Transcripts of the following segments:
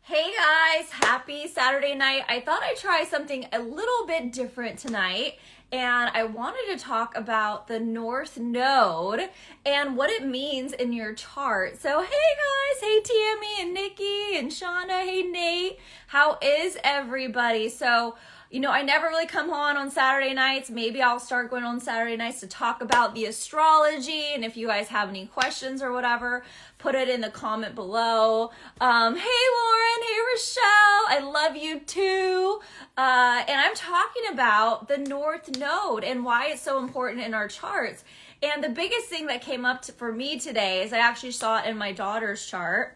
Hey guys, happy Saturday night. I thought I'd try something a little bit different tonight, and I wanted to talk about the North Node and what it means in your chart. So, hey guys, hey Tammy and Nikki and Shauna, hey Nate, how is everybody? So, I never really come on Saturday nights. Maybe I'll start going on Saturday nights to talk about the astrology. And if you guys have any questions or whatever, put it in the comment below. Hey Lauren, hey Rochelle, I love you too. And I'm talking about the North Node and why it's so important in our charts. And the biggest thing that came up for me today is I actually saw it in my daughter's chart.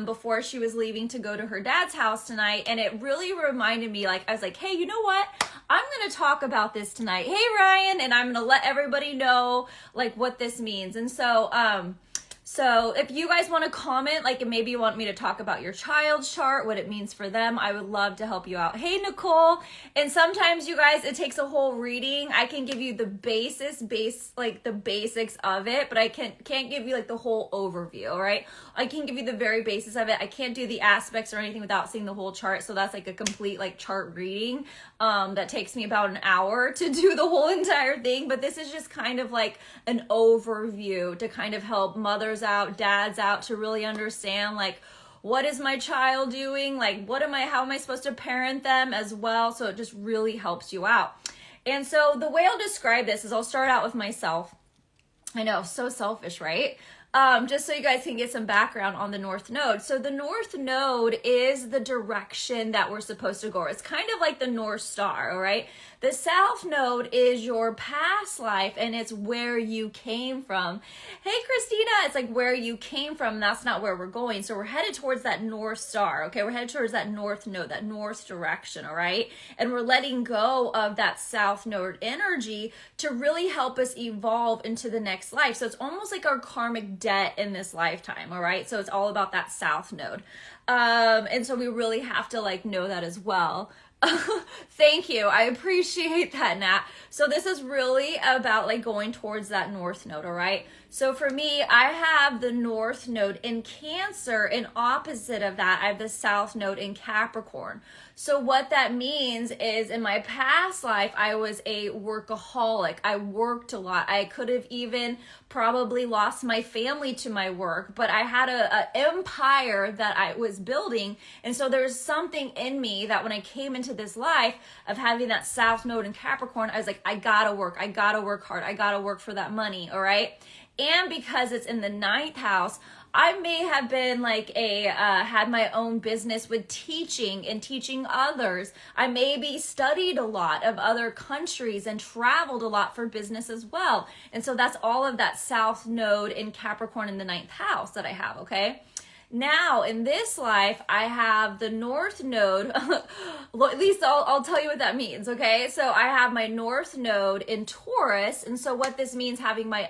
Before she was leaving to go to her dad's house tonight. And it really reminded me, I was like, hey, you know what? I'm going to talk about this tonight. Hey, Ryan. And I'm going to let everybody know, what this means. And so if you guys want to comment, and maybe you want me to talk about your child's chart, what it means for them, I would love to help you out. Hey, Nicole. And sometimes, you guys, it takes a whole reading. I can give you the the basics of it, but I can't give you the whole overview, right? I can give you the very basis of it. I can't do the aspects or anything without seeing the whole chart. So that's a complete chart reading that takes me about an hour to do the whole entire thing. But this is just kind of an overview to kind of help mothers out, dads out, to really understand what is my child doing, how am I supposed to parent them as well. So it just really helps you out. And so the way I'll describe this is I'll start out with myself. I know, so selfish, right? Just so you guys can get some background on the North Node. So the North Node is the direction that we're supposed to go. It's kind of like the North Star, all right? The South Node is your past life, and it's where you came from. Hey, Christina, it's where you came from. That's not where we're going. So we're headed towards that North Star, okay? We're headed towards that North Node, that North direction, all right? And we're letting go of that South Node energy to really help us evolve into the next life. So it's almost like our karmic debt in this lifetime, all right? So it's all about that South Node. And so we really have to know that as well. Thank you. I appreciate that, Nat. So this is really about going towards that North Node, all right? So for me, I have the North Node in Cancer, and opposite of that, I have the South Node in Capricorn. So what that means is in my past life, I was a workaholic. I worked a lot. I could have even probably lost my family to my work, but I had an empire that I was building. And so there's something in me that when I came into this life of having that South Node in Capricorn, I was like, I gotta work hard. I gotta work for that money. All right. And because it's in the 9th house, I may have been had my own business with teaching and teaching others. I maybe studied a lot of other countries and traveled a lot for business as well. And so that's all of that South Node in Capricorn in the 9th house that I have, okay? Now, in this life, I have the North Node. At least I'll tell you what that means, okay? So I have my North Node in Taurus. And so what this means having my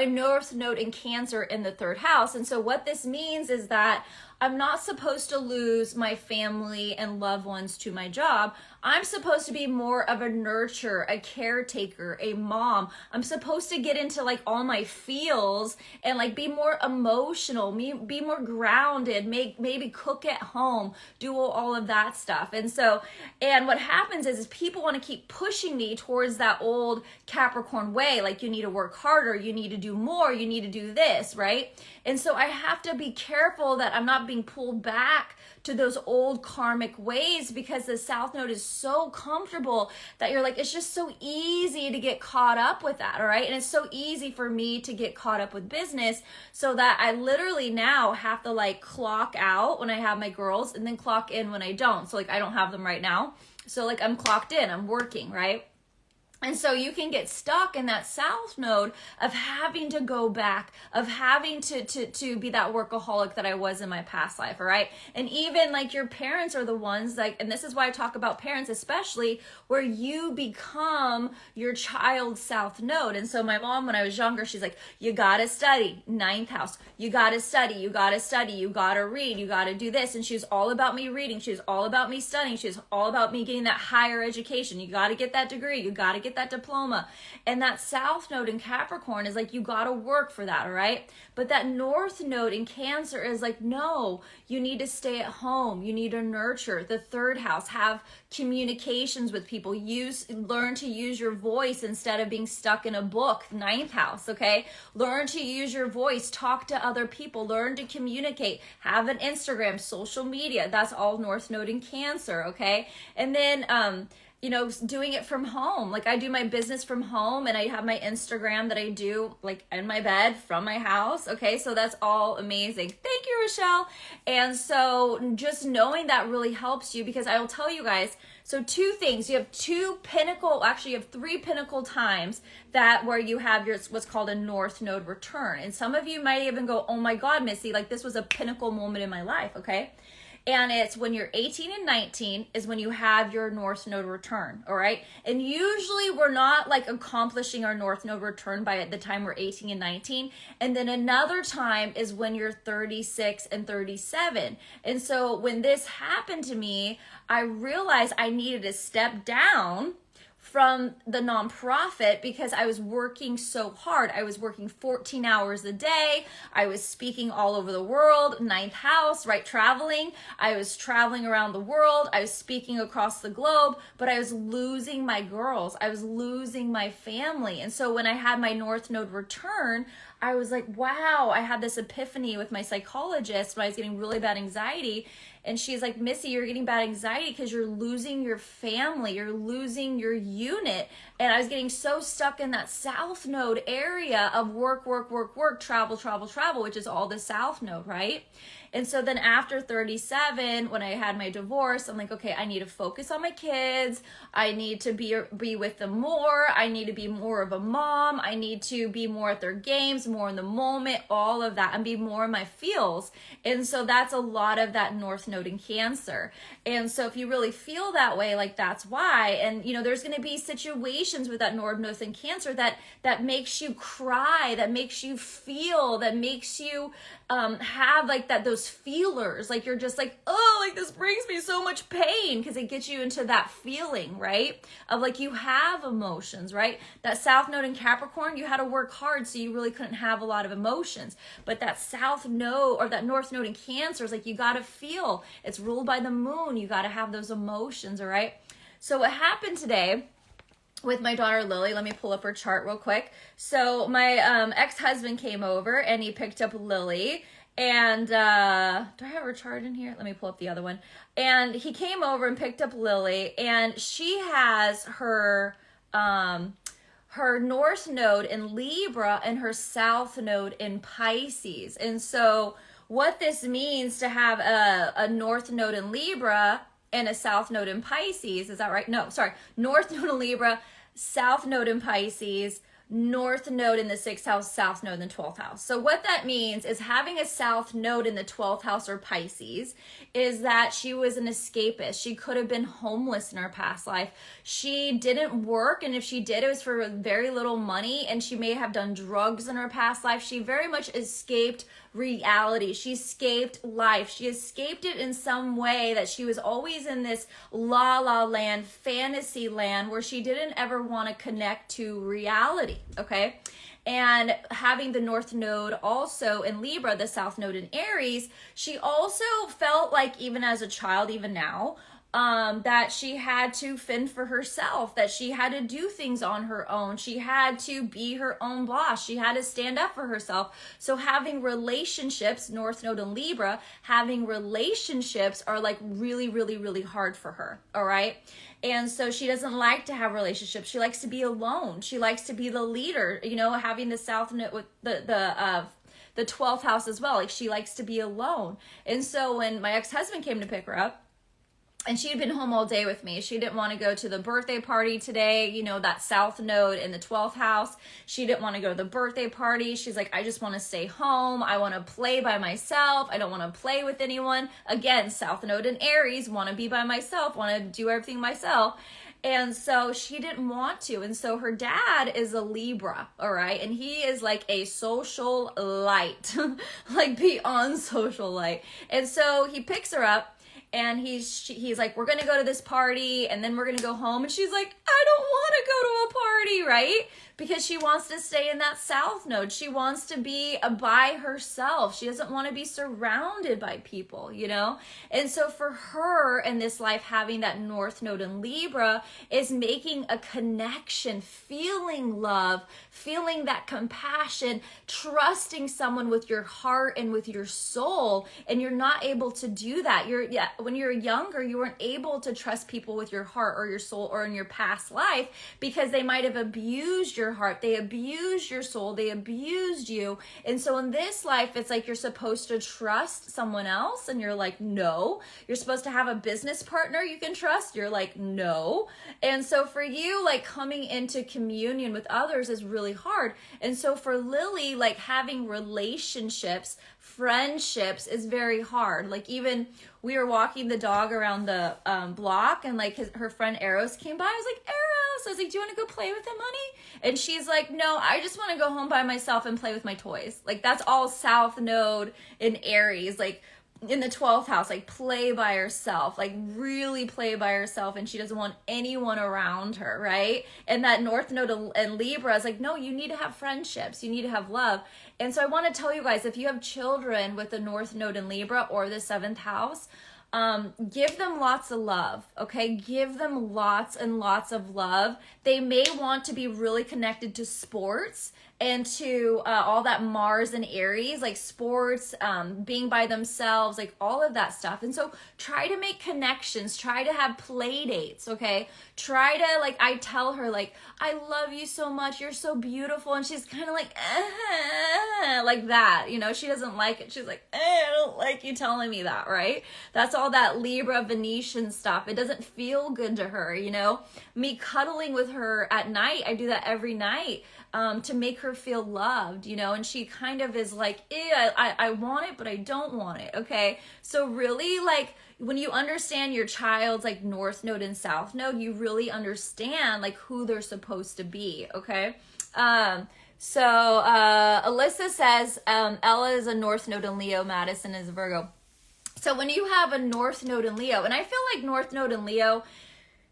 North Node in Cancer in the 3rd house. And so what this means is that I'm not supposed to lose my family and loved ones to my job. I'm supposed to be more of a nurturer, a caretaker, a mom. I'm supposed to get into all my feels and be more emotional, be more grounded, maybe cook at home, do all of that stuff. And what happens is people want to keep pushing me towards that old Capricorn way. You need to work harder, you need to do more, you need to do this, right? And so I have to be careful that I'm not being pulled back to those old karmic ways, because the South Node is so comfortable that you're it's just so easy to get caught up with that, all right? And it's so easy for me to get caught up with business, so that I literally now have to clock out when I have my girls and then clock in when I don't. So I don't have them right now. So I'm clocked in, I'm working, right? And so you can get stuck in that South Node of having to go back, of having to be that workaholic that I was in my past life, all right? And even your parents are the ones and this is why I talk about parents, especially where you become your child's South Node. And so my mom, when I was younger, she's like, you gotta study, 9th house. You gotta study, you gotta read, you gotta do this. And she was all about me reading. She was all about me studying. She was all about me getting that higher education. You gotta get that degree. You gotta get get that diploma. And that South Node in Capricorn is like, you got to work for that, all right? But that North Node in Cancer is like, no, you need to stay at home. You need to nurture. The third house, have communications with people. Learn to use your voice instead of being stuck in a book. Ninth house, okay? Learn to use your voice. Talk to other people. Learn to communicate. Have an Instagram, social media. That's all North Node in Cancer, okay? And then, doing it from home. Like I do my business from home and I have my Instagram that I do like in my bed from my house. Okay. So that's all amazing. Thank you, Rochelle. And so just knowing that really helps you, because I will tell you guys, so two things, you have you have 3 pinnacle times where you have what's called a North Node return. And some of you might even go, oh my God, Missy, like this was a pinnacle moment in my life. Okay. And it's when you're 18 and 19 is when you have your North Node return, all right? And usually we're not like accomplishing our North Node return by the time we're 18 and 19. And then another time is when you're 36 and 37. And so when this happened to me, I realized I needed to step down from the nonprofit because I was working so hard. I was working 14 hours a day. I was speaking all over the world, ninth house, right? Traveling. I was traveling around the world. I was speaking across the globe, but I was losing my girls. I was losing my family. And so when I had my North Node return, I was like, wow, I had this epiphany with my psychologist when I was getting really bad anxiety. And she's like, Missy, you're getting bad anxiety because you're losing your family. You're losing your unit. And I was getting so stuck in that South Node area of work, travel, which is all the South Node, right? And so then after 37, when I had my divorce, I'm like, okay, I need to focus on my kids. I need to be with them more. I need to be more of a mom. I need to be more at their games, more in the moment, all of that, and be more in my feels. And so that's a lot of that North Node in Cancer. And so if you really feel that way, like that's why. And there's going to be situations with that North Node in Cancer that makes you cry, that makes you feel, that makes you have like those feelers, like you're just like, oh, like this brings me so much pain, because it gets you into that feeling, right? Of like you have emotions, right? That South Node in Capricorn, you had to work hard, so you really couldn't have a lot of emotions. But that South Node or that North Node in Cancer is like, you got to feel. It's ruled by the moon. You got to have those emotions, all right? So what happened today with my daughter Lily, let me pull up her chart real quick. So my ex-husband came over and he picked up Lily, and do I have her chart in here? Let me pull up the other one. And he came over and picked up Lily, and she has her North Node in Libra and her South Node in Pisces. And so what this means to have a North Node in Libra and a South Node in Pisces, is that right? No, sorry. North Node in Libra, South Node in Pisces, North Node in the 6th house, South Node in the 12th house. So what that means is having a South Node in the 12th house or Pisces is that she was an escapist. She could have been homeless in her past life. She didn't work, and if she did, it was for very little money, and she may have done drugs in her past life. She very much escaped reality. She escaped life. She escaped it in some way, that she was always in this la la land, fantasy land, where she didn't ever want to connect to reality, okay? And having the North Node also in Libra, the South Node in Aries, she also felt like, even as a child, even now, that she had to fend for herself, that she had to do things on her own. She had to be her own boss. She had to stand up for herself. So having relationships, North Node in Libra, having relationships are like really, really, really hard for her. All right. And so she doesn't like to have relationships. She likes to be alone. She likes to be the leader, having the South Node with the 12th house as well. Like she likes to be alone. And so when my ex-husband came to pick her up, and she had been home all day with me. She didn't want to go to the birthday party today, that South Node in the 12th house. She didn't want to go to the birthday party. She's like, I just want to stay home. I want to play by myself. I don't want to play with anyone. Again, South Node in Aries, want to be by myself, want to do everything myself. And so she didn't want to. And so her dad is a Libra, all right? And he is like a social light, like beyond social light. And so he picks her up. and he's like, we're gonna go to this party and then we're gonna go home, and she's like, I don't want to go to a party, right? Because she wants to stay in that south node. She wants to be by herself. She doesn't want to be surrounded by people, you know? And so for her in this life, having that north node in Libra is making a connection, feeling love, feeling that compassion, trusting someone with your heart and with your soul. And you're not able to do that. When you're younger, you weren't able to trust people with your heart or your soul or in your past life because they might have abused your heart, they abused your soul, they abused you. And so in this life, it's like you're supposed to trust someone else, and you're like, no. You're supposed to have a business partner you can trust, you're like, no. And so for you, like coming into communion with others is really hard. And so for Lily, like having relationships, friendships is very hard. Like even we were walking the dog around the block, and like her friend Eros came by. I was like, Eros, I was like, do you want to go play with him, honey? And she's like, no, I just want to go home by myself and play with my toys. Like that's all south node in Aries, like in the 12th house, like play by herself, like really play by herself, and she doesn't want anyone around her, right? And that north node in Libra is like, no, you need to have friendships, you need to have love. And so I want to tell you guys, if you have children with the north node in Libra or the 7th house, give them lots of love, okay? Give them lots and lots of love. They may want to be really connected to sports and to all that Mars and Aries, like sports, being by themselves, like all of that stuff. And so try to make connections, try to have play dates, okay? Try to, like, I tell her, like, I love you so much, you're so beautiful. And she's kind of like, like that, you know, she doesn't like it. She's like, I don't like you telling me that, right? That's all that Libra Venetian stuff. It doesn't feel good to her, you know? Me cuddling with her at night, I do that every night. To make her feel loved, you know, and she kind of is like, I want it, but I don't want it, okay? So really, like, when you understand your child's, like, north node and south node, you really understand, like, who they're supposed to be, okay? So Alyssa says, Ella is a north node in Leo, Madison is a Virgo. So when you have a north node in Leo, and I feel like north node in Leo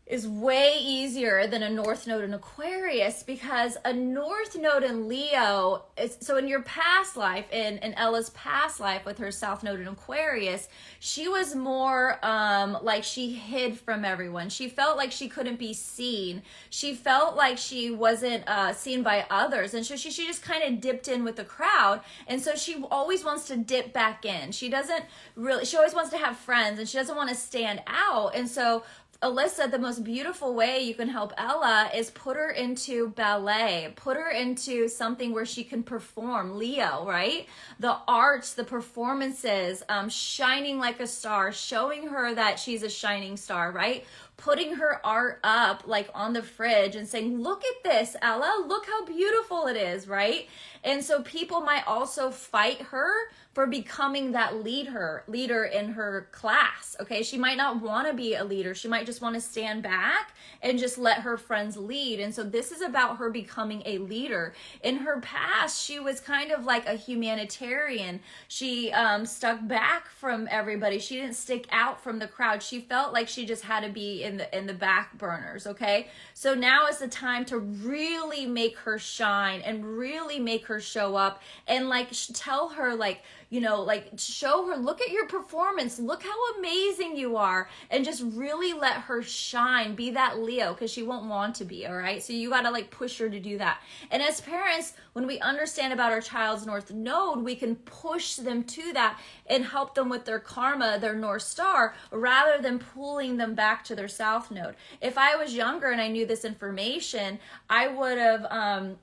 is way easier than a north node in Aquarius, because a north node in Leo is, so in your past life, in Ella's past life with her south node in Aquarius, she was more like she hid from everyone. She felt like she couldn't be seen. She felt like she wasn't seen by others. And so she just kind of dipped in with the crowd. And so she always wants to dip back in. She always wants to have friends, and she doesn't want to stand out. And so Alyssa, the most beautiful way you can help Ella is put her into ballet, put her into something where she can perform, Leo, right? The arts, the performances, shining like a star, showing her that she's a shining star, right? Putting her art up like on the fridge and saying, look at this, Ella, look how beautiful it is, right? And so people might also fight her for becoming that leader in her class, okay? She might not want to be a leader. She might just want to stand back and just let her friends lead. And so this is about her becoming a leader. In her past, she was kind of like a humanitarian. She stuck back from everybody. She didn't stick out from the crowd. She felt like she just had to be in the back burners, okay? So now is the time to really make her shine and really make her show up and like tell her, like, you know, like show her, look at your performance, look how amazing you are, and just really let her shine, be that Leo, because she won't want to be, all right? So you got to like push her to do that. And as parents, when we understand about our child's north node, we can push them to that and help them with their karma, their north star, rather than pulling them back to their south node. If I was younger and I knew this information, I wouldn't have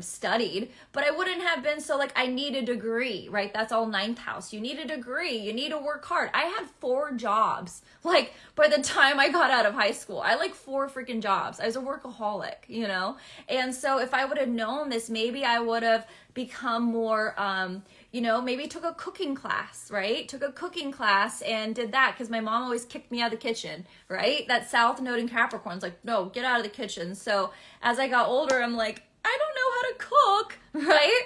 studied, but I wouldn't have been so like, I need a degree, right? That's all 9th house. You need a degree. You need to work hard. I had 4 jobs. Like by the time I got out of high school, I had like 4 freaking jobs. I was a workaholic, you know? And so if I would have known this, maybe I would have become more, you know, maybe took a cooking class, right? Took a cooking class and did that, because my mom always kicked me out of the kitchen, right? That south node in Capricorn's like, no, get out of the kitchen. So as I got older, I'm like, I don't know how to cook, right?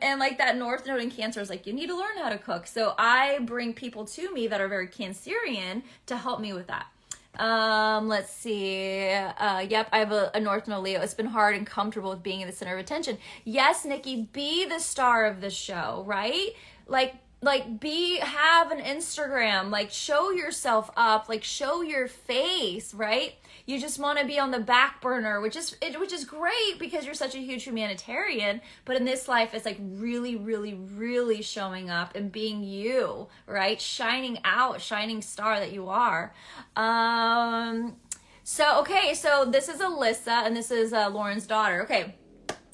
And like that North Node in Cancer is like, you need to learn how to cook. So I bring people to me that are very Cancerian to help me with that. Let's see. Yep, I have a North Node Leo. It's been hard and comfortable with being in the center of attention. Yes, Nikki, be the star of the show, right? Have an Instagram, like show yourself up, like show your face, right? You just want to be on the back burner, which is great because you're such a huge humanitarian. But in this life, it's like really, really, really showing up and being you, right? Shining out, shining star that you are. So this is Alyssa, and this is Lauren's daughter. Okay.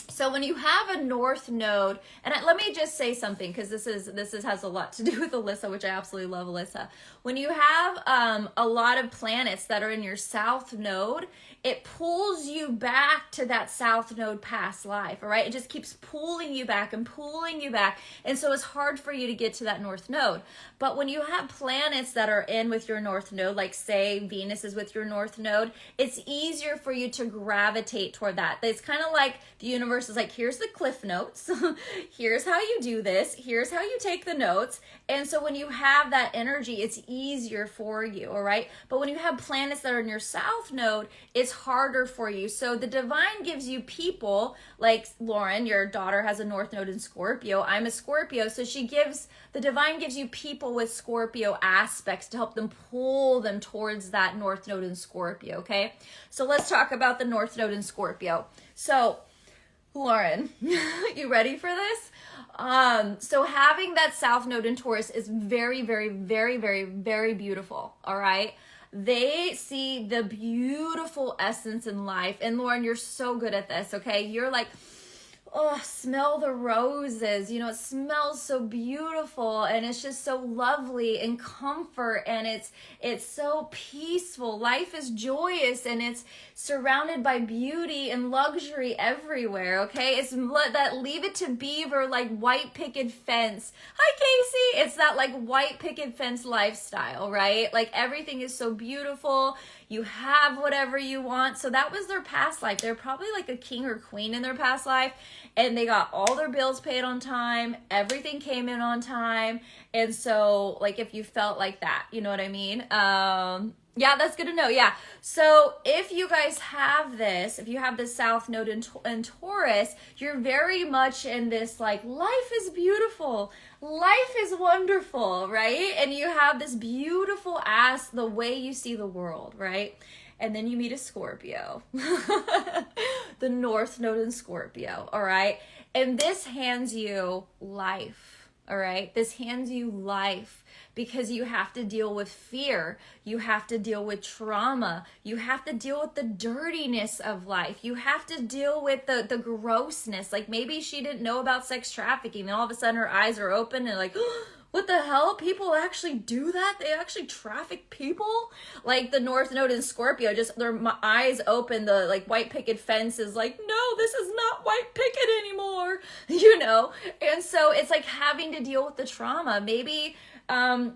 So when you have a North Node, and let me just say something because this has a lot to do with Alyssa, which I absolutely love Alyssa. When you have a lot of planets that are in your South Node, it pulls you back to that South Node past life, all right? It just keeps pulling you back and pulling you back, and so it's hard for you to get to that North Node. But when you have planets that are in with your North Node, like say Venus is with your North Node, it's easier for you to gravitate toward that. It's kind of like the universe is like, here's the cliff notes, here's how you do this, here's how you take the notes. And so when you have that energy, it's easier for you, all right? But when you have planets that are in your South Node, it's harder for you. So the divine gives you people like Lauren, your daughter has a North Node in Scorpio. I'm a Scorpio. So the divine gives you people with Scorpio aspects to help them pull them towards that North Node in Scorpio, okay? So let's talk about the North Node in Scorpio. So Lauren, you ready for this? So having that South Node in Taurus is very, very, very, very, very beautiful, all right? They see the beautiful essence in life. And Lauren, you're so good at this, okay? You're like, oh, smell the roses. You know, it smells so beautiful and it's just so lovely and comfort and it's so peaceful. Life is joyous and it's surrounded by beauty and luxury everywhere, okay? It's that Leave It to Beaver, like white picket fence. Hi, Casey. It's that like white picket fence lifestyle, right? Like everything is so beautiful. You have whatever you want. So that was their past life. They're probably like a king or queen in their past life. And they got all their bills paid on time. Everything came in on time. And so like if you felt like that, you know what I mean? Yeah, that's good to know. Yeah. So if you guys have this, if you have the South Node in Taurus, you're very much in this like, life is beautiful. Life is wonderful, right? And you have this beautiful the way you see the world, right? And then you meet a Scorpio, the North Node in Scorpio, all right? And this hands you life, all right? This hands you life because you have to deal with fear. You have to deal with trauma. You have to deal with the dirtiness of life. You have to deal with the grossness. Like maybe she didn't know about sex trafficking and all of a sudden her eyes are open and like, what the hell? People actually do that? They actually traffic people? Like the North Node in Scorpio, just their eyes open, the like white picket fence is like, no, this is not white picket anymore, you know? And so it's like having to deal with the trauma. Maybe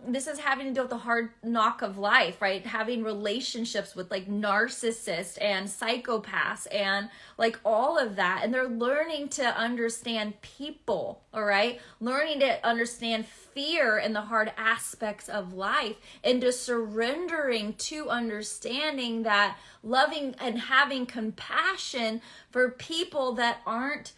this is having to deal with the hard knock of life, right? Having relationships with like narcissists and psychopaths and like all of that. And they're learning to understand people, all right? Learning to understand fear and the hard aspects of life and just surrendering to understanding that loving and having compassion for people that aren't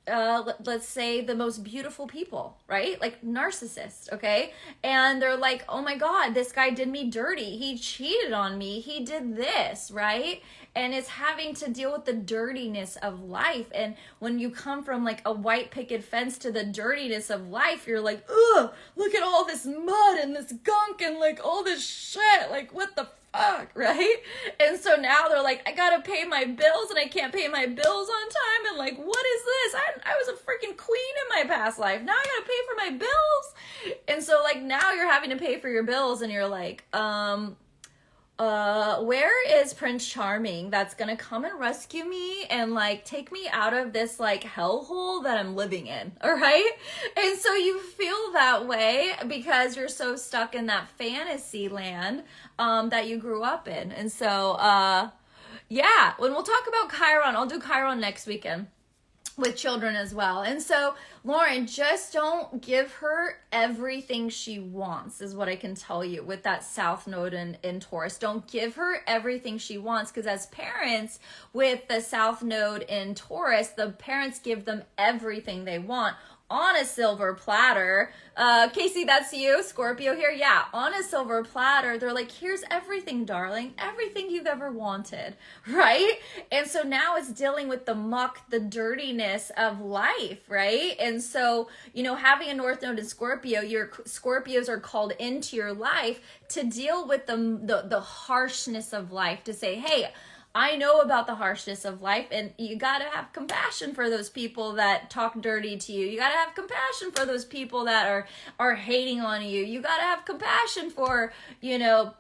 let's say the most beautiful people, right? Like narcissists, okay? And they're like, oh my God, this guy did me dirty. He cheated on me. He did this, right? And it's having to deal with the dirtiness of life. And when you come from like a white picket fence to the dirtiness of life, you're like, ugh, look at all this mud and this gunk and like all this shit. Like what the fuck, right? And so now they're like, I gotta pay my bills and I can't pay my bills on time. And like, what is this? I was a freaking queen in my past life. Now I gotta pay for my bills. And so like now you're having to pay for your bills and you're like, where is Prince Charming that's gonna come and rescue me and like take me out of this like hellhole that I'm living in, all right? And so you feel that way because you're so stuck in that fantasy land that you grew up in. And so yeah, when we'll talk about Chiron, I'll do Chiron next weekend. with children as well. And so, Lauren, just don't give her everything she wants, is what I can tell you with that South Node in Taurus. Don't give her everything she wants, because as parents with the South Node in Taurus, the parents give them everything they want on a silver platter. Casey, that's you, Scorpio here. Yeah, on a silver platter, they're like, here's everything, darling, everything you've ever wanted, right? And so now it's dealing with the muck, the dirtiness of life, right? And so, you know, having a North Node in Scorpio, your Scorpios are called into your life to deal with the harshness of life, to say, hey, I know about the harshness of life, and you got to have compassion for those people that talk dirty to you. You got to have compassion for those people that are hating on you. You got to have compassion for, you know,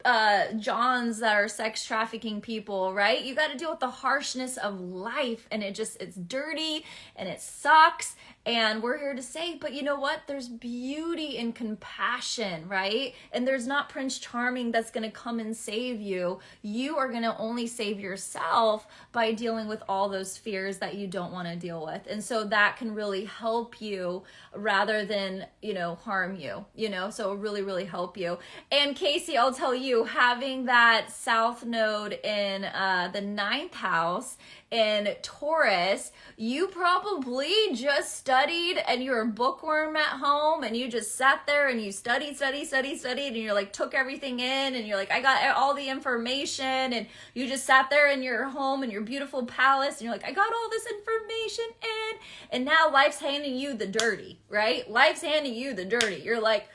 Johns that are sex trafficking people, right? You got to deal with the harshness of life, and it's dirty and it sucks. And we're here to say, but you know what? There's beauty in compassion, right? And there's not Prince Charming that's going to come and save you. You are going to only save yourself by dealing with all those fears that you don't want to deal with. And so that can really help you rather than, you know, harm you, you know, so it really, really help you. And Casey, I'll tell you, having that South Node in the 9th house in Taurus, you probably just studied and you're a bookworm at home and you just sat there and you studied and you're like, took everything in and you're like, I got all the information, and you just sat there in your home in your beautiful palace and you're like, I got all this information in, and now life's handing you the dirty, right? Life's handing you the dirty. You're like,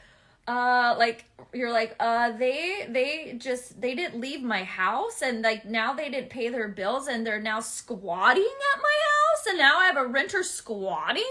they didn't leave my house, and like now they didn't pay their bills and they're now squatting at my house, and now I have a renter squatting.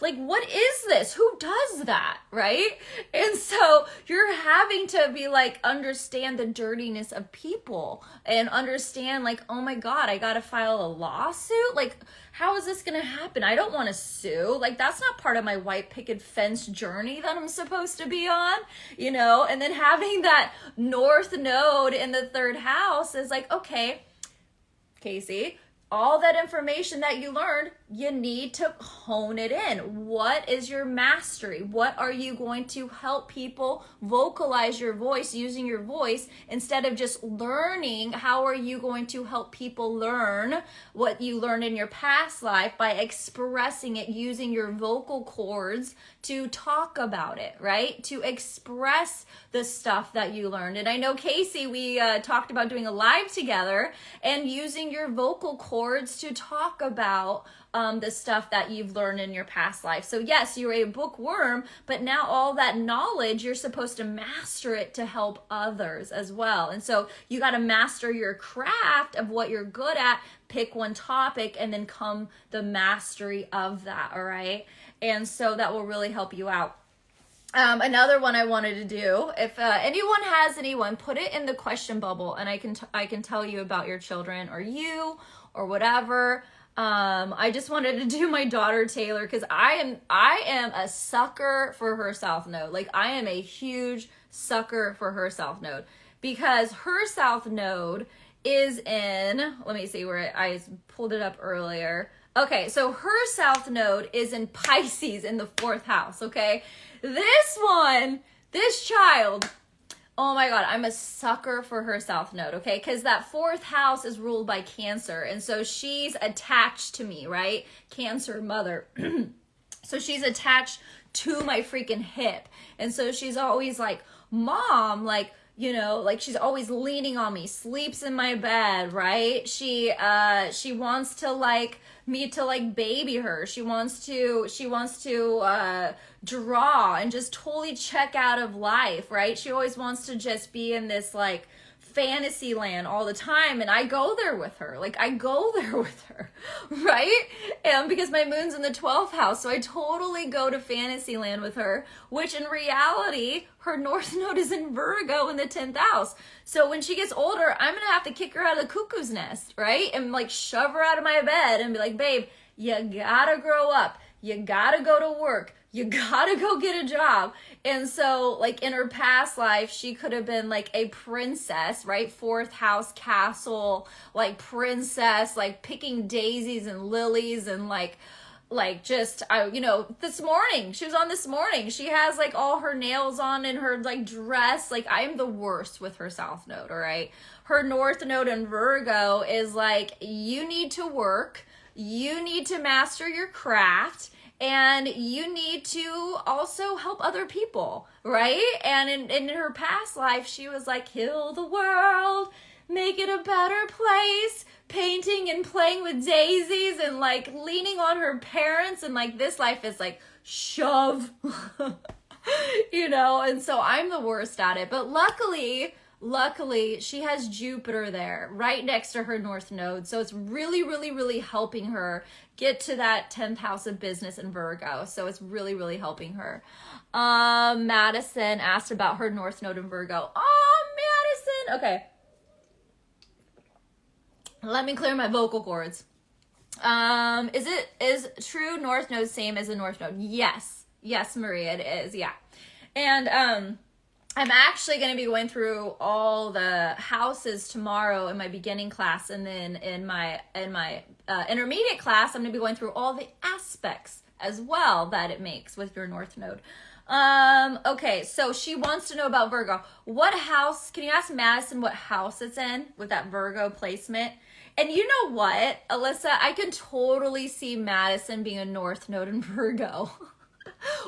Like, what is this? Who does that, right? And so you're having to be like, understand the dirtiness of people and understand like, oh my God, I gotta file a lawsuit. Like, how is this gonna happen? I don't want to sue. Like, that's not part of my white picket fence journey that I'm supposed to be on, you know? And then having that North Node in the 3rd house is like, okay, Casey, all that information that you learned, you need to hone it in. What is your mastery? What are you going to help people vocalize your voice, using your voice, instead of just learning? How are you going to help people learn what you learned in your past life by expressing it, using your vocal cords to talk about it, right? To express the stuff that you learned. And I know, Casey, we talked about doing a live together and using your vocal cords to talk about the stuff that you've learned in your past life. So yes, you're a bookworm, but now all that knowledge, you're supposed to master it to help others as well. And so you got to master your craft of what you're good at, pick one topic, and then come the mastery of that, all right? And so that will really help you out. Another one I wanted to do, if anyone has anyone, put it in the question bubble, and I can tell you about your children or you or whatever. I just wanted to do my daughter Taylor, because I am a sucker for her South Node. Like, I am a huge sucker for her South Node, because her South Node is in, let me see where I pulled it up earlier. Okay, so her South Node is in Pisces in the 4th house, okay? This child, oh my God, I'm a sucker for her South Node, okay? Because that 4th house is ruled by Cancer, and so she's attached to me, right? Cancer mother. So she's attached to my freaking hip, and so she's always like, Mom, like, you know, like she's always leaning on me, sleeps in my bed, right? She wants to like me to like baby her. She wants to draw and just totally check out of life, right? She always wants to just be in this like fantasy land all the time, and I go there with her. Like, I go there with her, right? And because my moon's in the 12th house, so I totally go to fantasy land with her, which in reality, her North Node is in Virgo in the 10th house. So when she gets older, I'm gonna have to kick her out of the cuckoo's nest, right? And like shove her out of my bed and be like, babe, you gotta grow up. You gotta go to work. You gotta go get a job. And so, like, in her past life, she could have been like a princess, right? 4th house castle, like princess, like picking daisies and lilies and like just this morning she was on this morning, she has like all her nails on in her like dress. Like, I'm the worst with her south node. All right, her north node in Virgo is like, you need to work, you need to master your craft, and you need to also help other people, right? And in her past life, she was like, heal the world, make it a better place, painting and playing with daisies and like leaning on her parents. And like, this life is like, shove, and so I'm the worst at it. But luckily, she has Jupiter there right next to her north node. So it's really, really, really helping her get to that 10th house of business in Virgo. So it's really, really helping her. Madison asked about her north node in Virgo. Oh, Madison. Okay. Let me clear my vocal cords. Is true north node same as a north node? Yes, Maria, it is. Yeah. And I'm actually going to be going through all the houses tomorrow in my beginning class, and then in my intermediate class, I'm going to be going through all the aspects as well that it makes with your north node. Okay, so she wants to know about Virgo. What house? Can you ask Madison what house it's in with that Virgo placement? And you know what, Alyssa, I can totally see Madison being a north node in Virgo.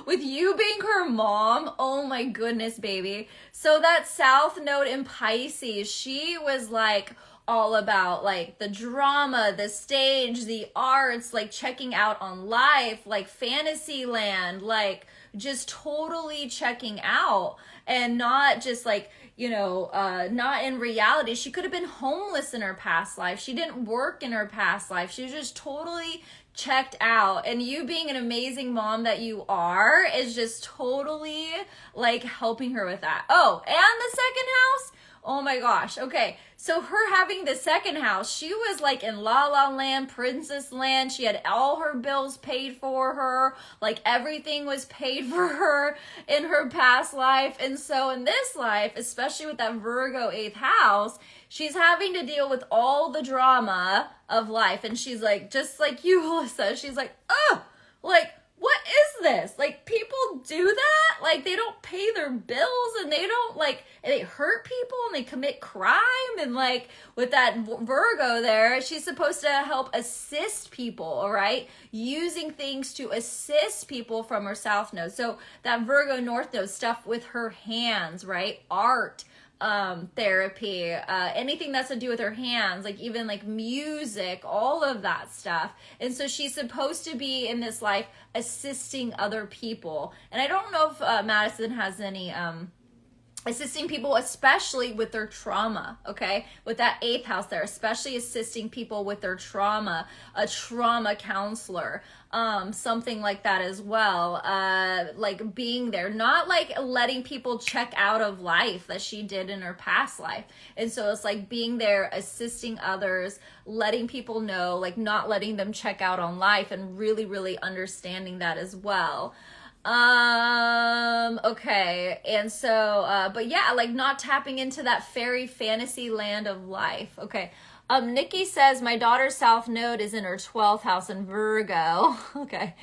With you being her mom, oh my goodness, baby. So that south node in Pisces, she was like all about like the drama, the stage, the arts, like checking out on life, like fantasy land, like just totally checking out, and not just like, not in reality. She could have been homeless in her past life. She didn't work in her past life. She was just totally checked out. And you being an amazing mom that you are is just totally like helping her with that. Oh, and the second house? Oh my gosh. Okay. So her having the second house, she was like in La La Land, Princess Land. She had all her bills paid for her. Like everything was paid for her in her past life. And so in this life, especially with that Virgo 8th house, she's having to deal with all the drama of life. And she's like, just like you, Alyssa, she's like, oh, like, what is this? Like, people do that? Like, they don't pay their bills, and they don't, like, and they hurt people, and they commit crime. And like, with that Virgo there, she's supposed to help assist people, all right? Using things to assist people from her south node. So that Virgo north node, stuff with her hands, right? Art, therapy, anything that's to do with her hands, like even like music, all of that stuff. And so she's supposed to be in this life assisting other people. And I don't know if Madison has any assisting people, especially with their trauma, okay? With that 8th house there, especially assisting people with their trauma, a trauma counselor, something like that as well. Like being there, not like letting people check out of life that she did in her past life. And so it's like being there, assisting others, letting people know, like not letting them check out on life, and really, really understanding that as well. Okay. And so, but yeah, like not tapping into that fairy fantasy land of life. Okay. Nikki says, my daughter's south node is in her 12th house in Virgo. Okay.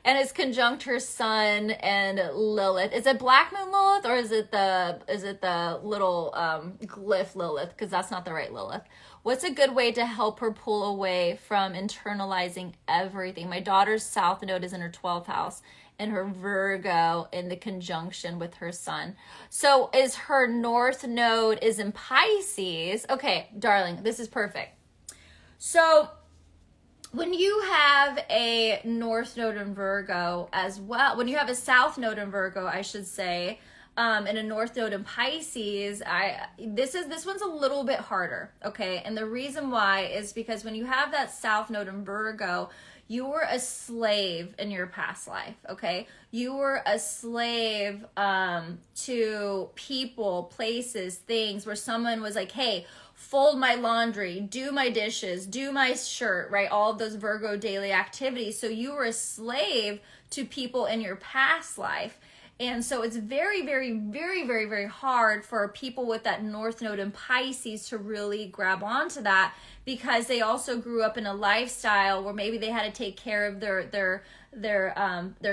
And it's conjunct her sun and Lilith. Is it Black Moon Lilith, or is it the little, glyph Lilith? Cause that's not the right Lilith. What's a good way to help her pull away from internalizing everything? My daughter's south node is in her 12th house, and her Virgo in the conjunction with her sun. So is her north node is in Pisces. Okay, darling, this is perfect. So when you have a north node in Virgo as well, when you have a south node in Virgo, I should say, and a north node in Pisces, this one's a little bit harder, okay? And the reason why is because when you have that south node in Virgo, you were a slave in your past life, okay? You were a slave to people, places, things where someone was like, hey, fold my laundry, do my dishes, do my shirt, right? All of those Virgo daily activities. So you were a slave to people in your past life. And so it's very, very, very, very, very hard for people with that North Node in Pisces to really grab onto that, because they also grew up in a lifestyle where maybe they had to take care of their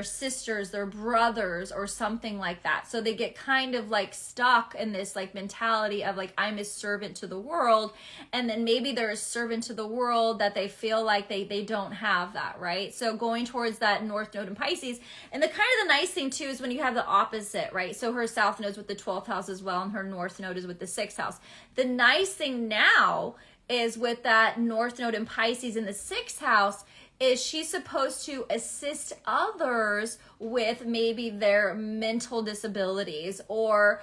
sisters, their brothers, or something like that. So they get kind of like stuck in this like mentality of like, I'm a servant to the world. And then maybe they're a servant to the world that they feel like they don't have that, right? So going towards that North Node in Pisces. And the kind of the nice thing too is when you have the opposite, right? So her South Node's with the 12th house as well, and her North Node is with the 6th house. The nice thing now is with that North Node in Pisces in the 6th house, is she's supposed to assist others with maybe their mental disabilities, or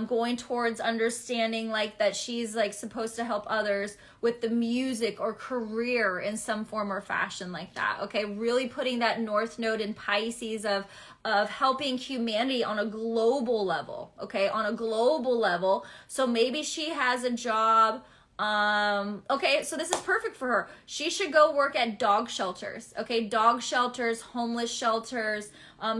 going towards understanding like that she's like supposed to help others with the music or career in some form or fashion like that. Okay, really putting that North Node in Pisces of helping humanity on a global level. Okay, on a global level. So maybe she has a job. Okay, so this is perfect for her. She should go work at dog shelters. Okay, dog shelters, homeless shelters,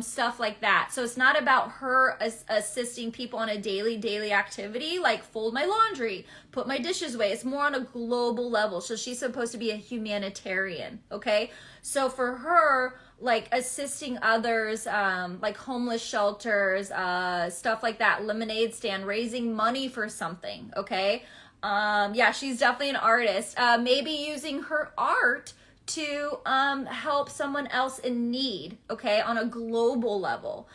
stuff like that. So it's not about her assisting people on a daily activity, like fold my laundry, put my dishes away. It's more on a global level. So she's supposed to be a humanitarian. Okay, so for her, like assisting others, like homeless shelters, stuff like that, lemonade stand, raising money for something. Okay. Yeah, she's definitely an artist. Maybe using her art to help someone else in need, okay, on a global level.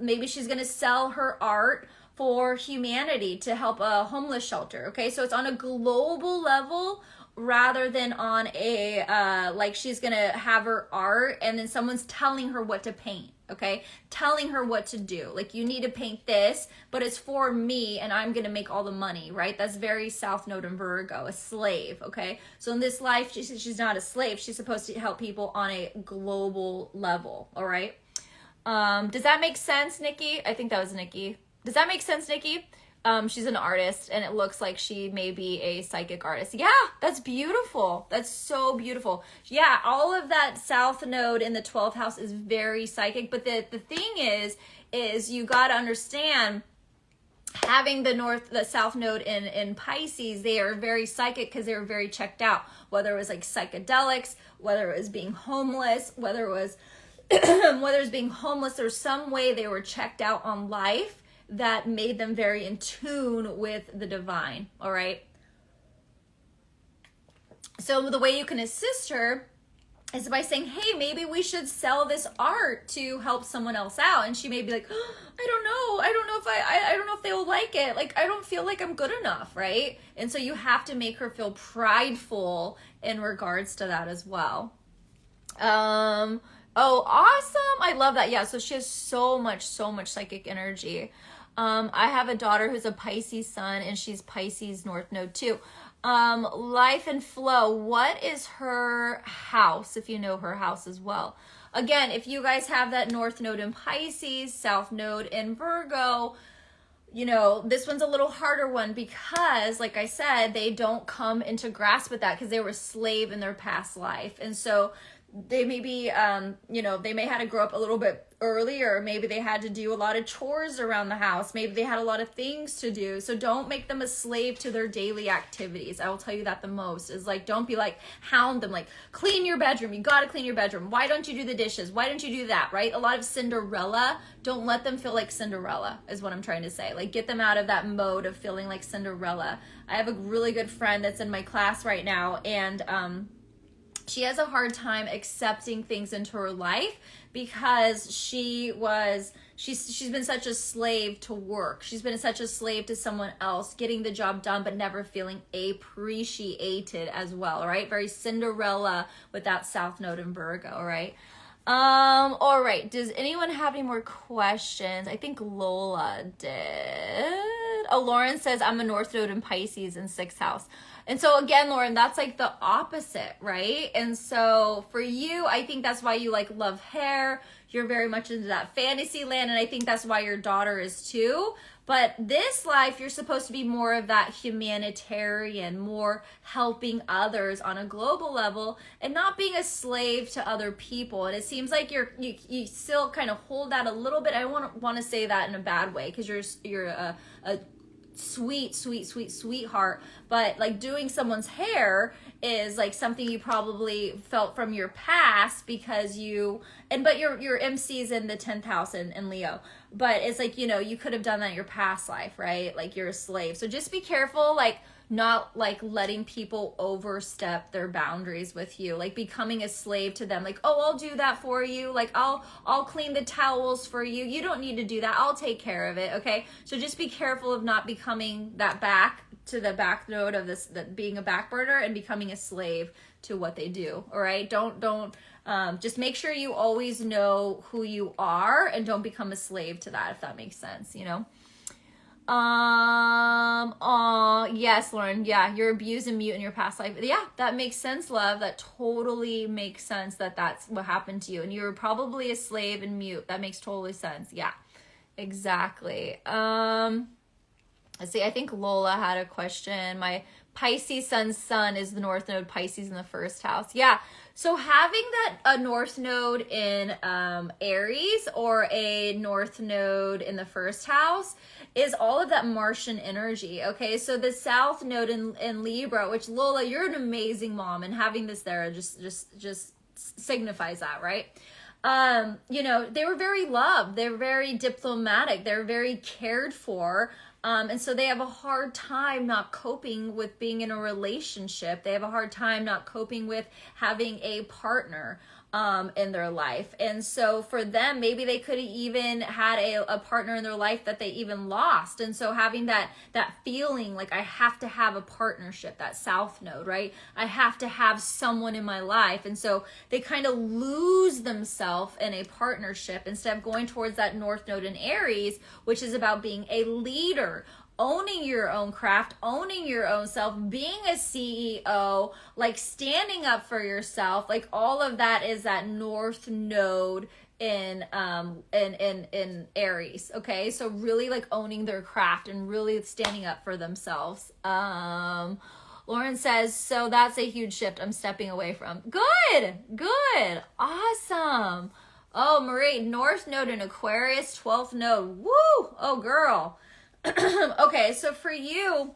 Maybe she's going to sell her art for humanity to help a homeless shelter, okay? So it's on a global level rather than on a, like she's going to have her art and then someone's telling her what to paint. Okay, telling her what to do. Like, you need to paint this, but it's for me and I'm going to make all the money, right? That's very South Node in Virgo, a slave, okay? So in this life, she's not a slave. She's supposed to help people on a global level, all right? Does that make sense, Nikki? I think that was Nikki. Does that make sense, Nikki? She's an artist, and it looks like she may be a psychic artist. Yeah, that's beautiful. That's so beautiful. Yeah, all of that South Node in the 12th house is very psychic. But the thing is you got to understand, having the South Node in Pisces, they are very psychic because they were very checked out. Whether it was like psychedelics, whether it was being homeless, whether it was being homeless, or some way they were checked out on life that made them very in tune with the divine, all right? So the way you can assist her is by saying, hey, maybe we should sell this art to help someone else out. And she may be like, oh, I don't know if they will like it. Like, I don't feel like I'm good enough, right? And so you have to make her feel prideful in regards to that as well. Oh, awesome. I love that. Yeah, so she has so much psychic energy. I have a daughter who's a Pisces sun, and she's Pisces North Node too. Life and flow. What is her house, if you know her house as well? Again, if you guys have that North Node in Pisces, South Node in Virgo, you know, this one's a little harder one because, like I said, they don't come into grasp with that because they were a slave in their past life. And so they may be, you know, they may have to grow up a little bit earlier. Maybe they had to do a lot of chores around the house. Maybe they had a lot of things to do. So don't make them a slave to their daily activities. I will tell you that the most is like, don't be like, hound them, like, clean your bedroom. You got to clean your bedroom. Why don't you do the dishes? Why don't you do that? Right? A lot of Cinderella. Don't let them feel like Cinderella is what I'm trying to say. Like, get them out of that mode of feeling like Cinderella. I have a really good friend that's in my class right now, and, she has a hard time accepting things into her life because she's been such a slave to work. She's been such a slave to someone else, getting the job done, but never feeling appreciated as well, right? Very Cinderella with that South Node in Virgo, right? All right. Does anyone have any more questions? I think Lola did. Oh, Lauren says, I'm a North Node in Pisces in 6th house. And so again, Lauren, that's like the opposite, right? And so for you, I think that's why you like love hair. You're very much into that fantasy land. And I think that's why your daughter is too. But this life, you're supposed to be more of that humanitarian, more helping others on a global level and not being a slave to other people. And it seems like you still kind of hold that a little bit. I don't want to say that in a bad way, because you're a sweetheart, but like doing someone's hair is like something you probably felt from your past, because but your MC's in the 10th house in Leo, but it's like, you could have done that in your past life, right? Like you're a slave. So just be careful, like not like letting people overstep their boundaries with you, like becoming a slave to them, like, oh, I'll do that for you, like I'll clean the towels for you, you don't need to do that, I'll take care of it. Okay, so just be careful of not becoming that back node of this, that being a backburner and becoming a slave to what they do. All right, don't just make sure you always know who you are and don't become a slave to that, if that makes sense. Yes, Lauren. Yeah, you're abused and mute in your past life. Yeah, that makes sense, love. That totally makes sense, that that's what happened to you. And you were probably a slave and mute. That makes totally sense. Yeah, exactly. Let's see, I think Lola had a question. My Pisces sun is the North Node, Pisces in the first house. Yeah, so having a North Node in Aries or a North Node in the first house is all of that Martian energy, okay? So the South Node in Libra, which, Lola, you're an amazing mom, and having this there just signifies that, right? They were very loved, they're very diplomatic, they're very cared for. And so they have a hard time not coping with being in a relationship. They have a hard time not coping with having a partner in their life. And so for them, maybe they could have even had a partner in their life that they even lost. And so having that feeling like I have to have a partnership, that South Node, right? I have to have someone in my life. And so they kind of lose themselves in a partnership instead of going towards that North Node in Aries, which is about being a leader, owning your own craft, owning your own self, being a CEO, like standing up for yourself, like all of that is that North Node in Aries. Okay, so really like owning their craft and really standing up for themselves. Lauren says, so that's a huge shift I'm stepping away from. Good, awesome. Oh, Marie, North Node in Aquarius, 12th node. Woo! Oh, girl. Okay, so for you,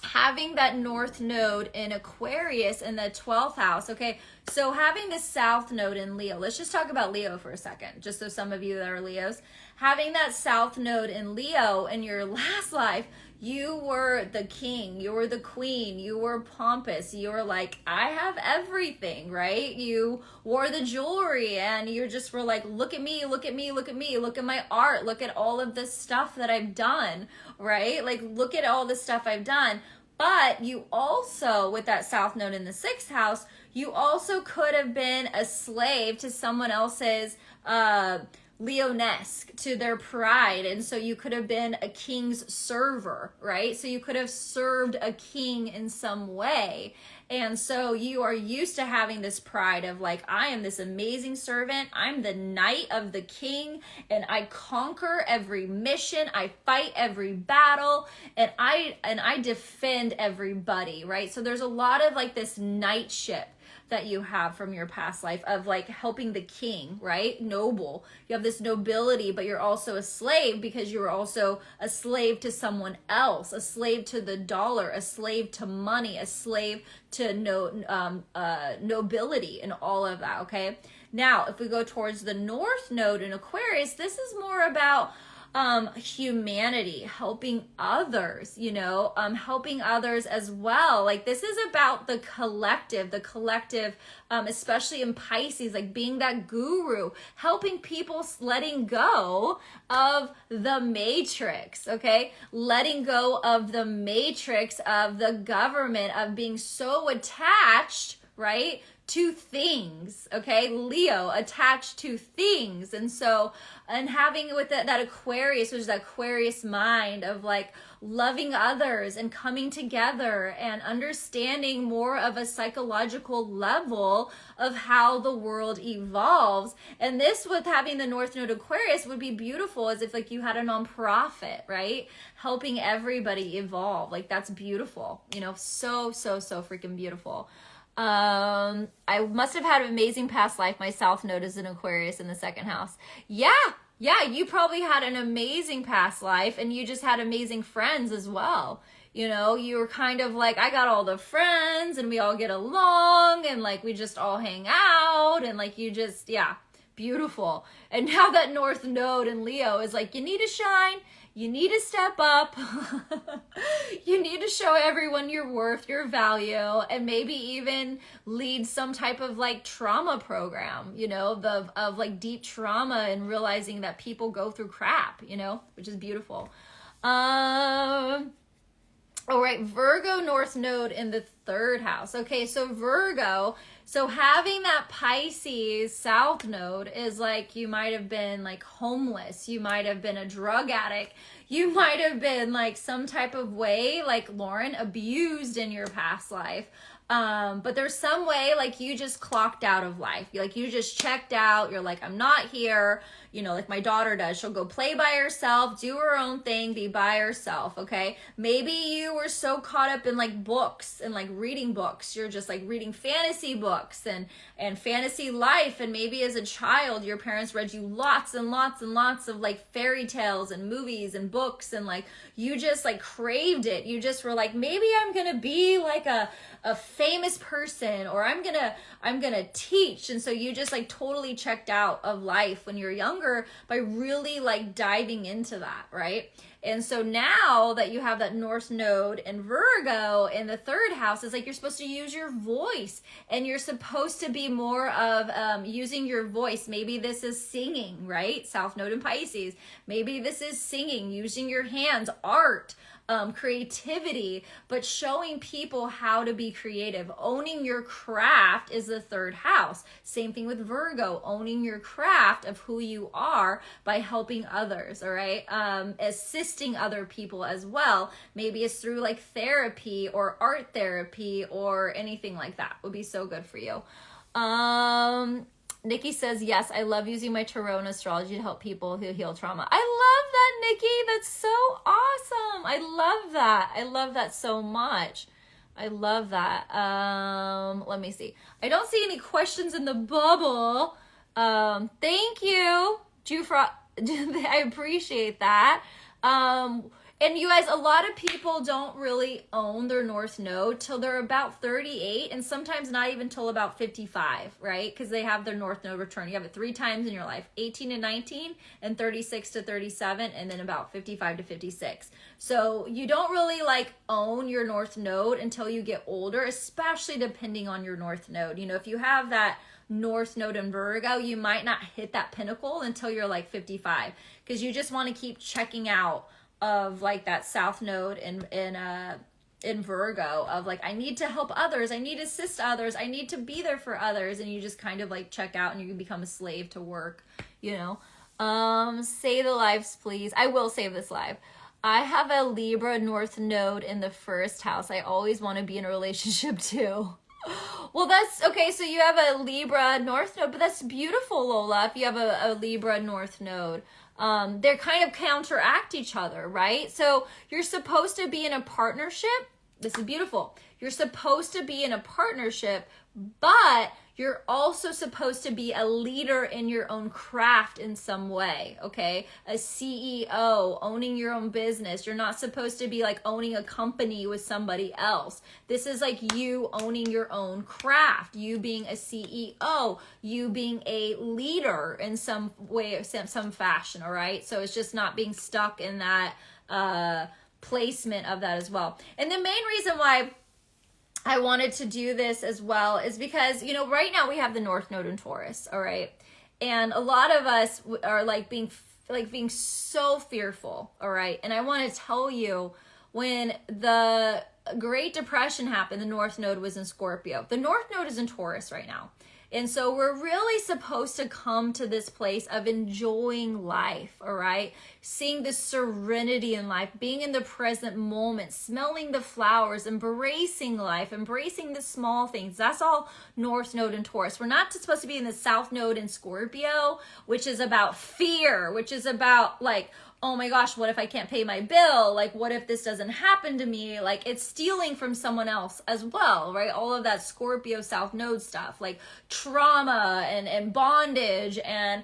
having that North Node in Aquarius in the 12th house, okay, so having the South Node in Leo, let's just talk about Leo for a second, just so some of you that are Leos, having that South Node in Leo in your last life, you were the king, you were the queen, you were pompous, you were like, I have everything, right? You wore the jewelry and you just were like, look at me, look at me, look at me, look at my art, look at all of the stuff that I've done, right? Like, look at all the stuff I've done. But you also, with that South Node in the 6th house, you also could have been a slave to someone else's Leonesque, to their pride. And so you could have been a king's server, right? So you could have served a king in some way. And so you are used to having this pride of like, I am this amazing servant. I'm the knight of the king and I conquer every mission. I fight every battle and I defend everybody, right? So there's a lot of like this knightship that you have from your past life of like helping the king, right? Noble. You have this nobility, but you're also a slave because you're also a slave to someone else, a slave to the dollar, a slave to money, a slave to nobility and all of that, okay? Now, if we go towards the North Node in Aquarius, this is more about humanity, helping others, helping others as well. Like this is about the collective, especially in Pisces, like being that guru, helping people, letting go of the matrix, okay? Letting go of the matrix of the government, of being so attached, right? To things, okay? Leo, attached to things. And so, and having with that Aquarius, which is that Aquarius mind of like loving others and coming together and understanding more of a psychological level of how the world evolves. And this, with having the North Node Aquarius, would be beautiful as if like you had a nonprofit, right? Helping everybody evolve. Like that's beautiful, you know, so freaking beautiful. I must have had an amazing past life. My South Node is an Aquarius in the second house. Yeah, you probably had an amazing past life and you just had amazing friends as well. You know, you were kind of like, I got all the friends and we all get along and like we just all hang out and like you just, yeah, beautiful. And now that North Node in Leo is like, you need to shine. You need to step up. You need to show everyone your worth, your value, and maybe even lead some type of like trauma program, you know, of like deep trauma and realizing that people go through crap, you know, which is beautiful. All right, Virgo North Node in the third house. Okay, so Virgo, so having that Pisces South Node is like you might have been like homeless. You might have been a drug addict. You might have been like some type of way, like Lauren, abused in your past life. But there's some way like you just clocked out of life. Like you just checked out. You're like, I'm not here. You know, like my daughter does. She'll go play by herself, do her own thing, be by herself, okay? Maybe you were so caught up in like books and like reading books. You're just like reading fantasy books and fantasy life. And maybe as a child, your parents read you lots and lots and lots of like fairy tales and movies and books. And like, you just like craved it. You just were like, maybe I'm going to be like a famous person, or I'm gonna teach. And so you just like totally checked out of life when you're younger by really like diving into that, right? And so now that you have that North Node and Virgo in the third house, is like you're supposed to use your voice, and you're supposed to be more of using your voice. Maybe this is singing, right? South Node in Pisces. Maybe this is singing, using your hands, art, creativity, but showing people how to be creative. Owning your craft is the third house. Same thing with Virgo, owning your craft of who you are by helping others, all right? Assisting other people as well. Maybe it's through like therapy or art therapy or anything like that would be so good for you. Nikki says, yes, I love using my tarot and astrology to help people who heal trauma. I love that, Nikki. That's so awesome. I love that. I love that so much. I love that. Let me see. I don't see any questions in the bubble. Thank you, Jufra. I appreciate that. And you guys, a lot of people don't really own their North Node till they're about 38, and sometimes not even till about 55, right? Because they have their North Node return. You have it 3 times in your life, 18 to 19, and 36 to 37, and then about 55 to 56. So you don't really like own your North Node until you get older, especially depending on your North Node. You know, if you have that North Node in Virgo, you might not hit that pinnacle until you're like 55, because you just want to keep checking out of like that South Node in Virgo of like, I need to help others, I need to assist others, I need to be there for others, and you just kind of like check out and you can become a slave to work, you know. Say the lives, please. I will save this live. I have a Libra North Node in the first house. I always want to be in a relationship too. Well, that's okay. So you have a Libra North Node, but that's beautiful, Lola. If you have a Libra North Node, they're kind of counteract each other, right? So you're supposed to be in a partnership. This is beautiful. You're supposed to be in a partnership, but you're also supposed to be a leader in your own craft in some way, okay? A CEO, owning your own business. You're not supposed to be like owning a company with somebody else. This is like you owning your own craft, you being a CEO, you being a leader in some way, some fashion, all right? So it's just not being stuck in that placement of that as well. And the main reason why I wanted to do this as well is because, you know, right now we have the North Node in Taurus, all right? And a lot of us are like being so fearful, all right? And I want to tell you when the Great Depression happened, the North Node was in Scorpio. The North Node is in Taurus right now. And so we're really supposed to come to this place of enjoying life, all right? Seeing the serenity in life, being in the present moment, smelling the flowers, embracing life, embracing the small things. That's all North Node and Taurus. We're not supposed to be in the South Node in Scorpio, which is about fear, which is about like, oh my gosh, what if I can't pay my bill? Like, what if this doesn't happen to me? Like, it's stealing from someone else as well, right? All of that Scorpio South Node stuff, like trauma and bondage and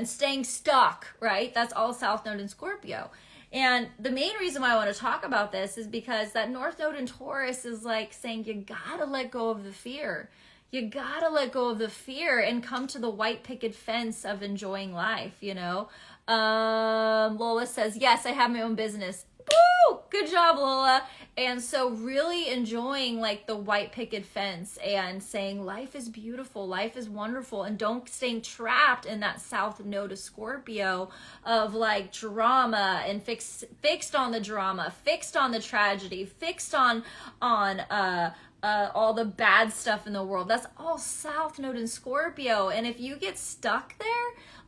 staying stuck, right? That's all South Node in Scorpio. And the main reason why I want to talk about this is because that North Node in Taurus is like saying, you gotta let go of the fear. You gotta let go of the fear and come to the white picket fence of enjoying life, you know? Lola says, yes, I have my own business. Woo! Good job, Lola. And so really enjoying like the white picket fence and saying life is beautiful, life is wonderful, and don't staying trapped in that South Node of Scorpio of like drama and fixed on the drama, fixed on the tragedy, fixed on all the bad stuff in the world. That's all South Node in Scorpio. And if you get stuck there,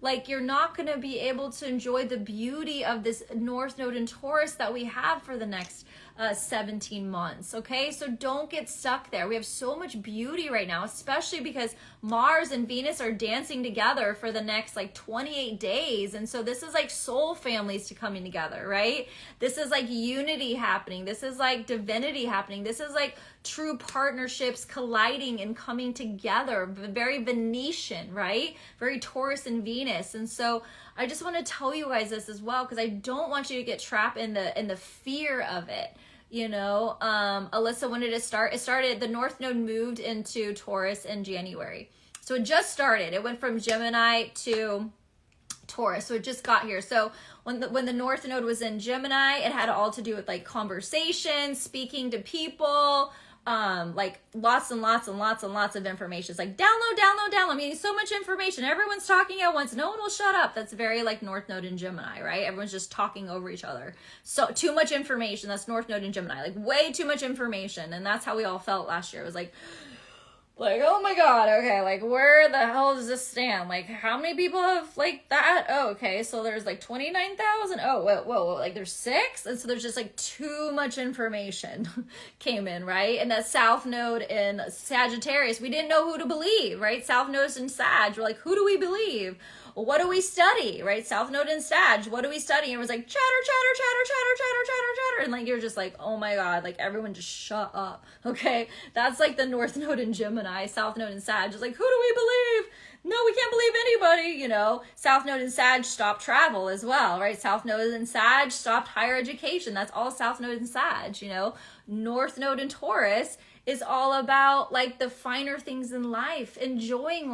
like you're not going to be able to enjoy the beauty of this North Node in Taurus that we have for the next 17 months. Okay, so don't get stuck there. We have so much beauty right now, especially because Mars and Venus are dancing together for the next like 28 days. And so this is like soul families to coming together, right? This is like unity happening. This is like divinity happening. This is like true partnerships colliding and coming together. Very Venetian, right? Very Taurus and Venus. And so I just want to tell you guys this as well, because I don't want you to get trapped in the fear of it. You know, Alyssa, when did it start? It started, the North Node moved into Taurus in January. So it just started. It went from Gemini to Taurus. So it just got here. So when the North Node was in Gemini, it had all to do with like conversation, speaking to people, like lots and lots and lots and lots of information. It's like download. I mean, so much information. Everyone's talking at once. No one will shut up. That's very like North Node in Gemini, right? Everyone's just talking over each other. So too much information. That's North Node in Gemini, like way too much information. And that's how we all felt last year. It was like, oh my God, okay, like where the hell does this stand? Like how many people have like that? Oh, okay, so there's like 29,000. Oh, whoa, like there's 6? And so there's just like too much information came in, right? And that South Node in Sagittarius, we didn't know who to believe, right? South Node in Sag, we're like, who do we believe? Well, what do we study, right? South Node in Sag, what do we study? And it was like chatter. And like, you're just like, oh my God, like everyone just shut up, okay? That's like the North Node in Gemini, South Node in Sag, just like, who do we believe? No, we can't believe anybody, you know? South Node in Sag stopped travel as well, right? South Node in Sag stopped higher education. That's all South Node in Sag, you know? North Node in Taurus is all about like the finer things in life, enjoying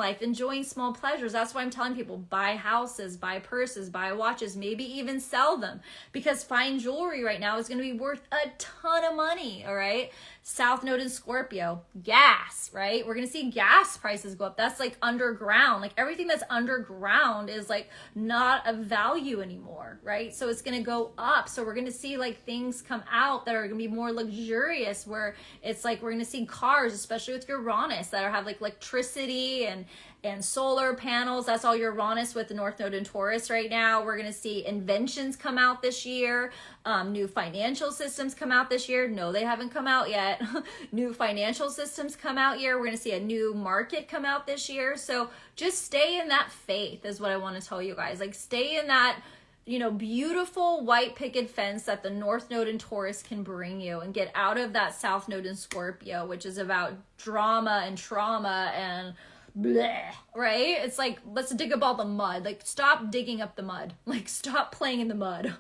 small pleasures. That's why I'm telling people, buy houses, buy purses, buy watches, maybe even sell them, because fine jewelry right now is going to be worth a ton of money. All right. South Node in Scorpio, gas, right? We're going to see gas prices go up. That's like underground. Like everything that's underground is like not of value anymore, right? So it's going to go up. So we're going to see like things come out that are going to be more luxurious, where it's like we're going to see cars, especially with Uranus, that have like electricity and solar panels. That's all Uranus with the North Node in Taurus right now. We're going to see inventions come out this year. New financial systems come out this year. No, they haven't come out yet. New financial systems come out here. We're going to see a new market come out this year. So just stay in that faith is what I want to tell you guys. Like stay in that, you know, beautiful white picket fence that the North Node in Taurus can bring you, and get out of that South Node in Scorpio, which is about drama and trauma and bleh, right? It's like, let's dig up all the mud. Like, stop digging up the mud. Like, stop playing in the mud.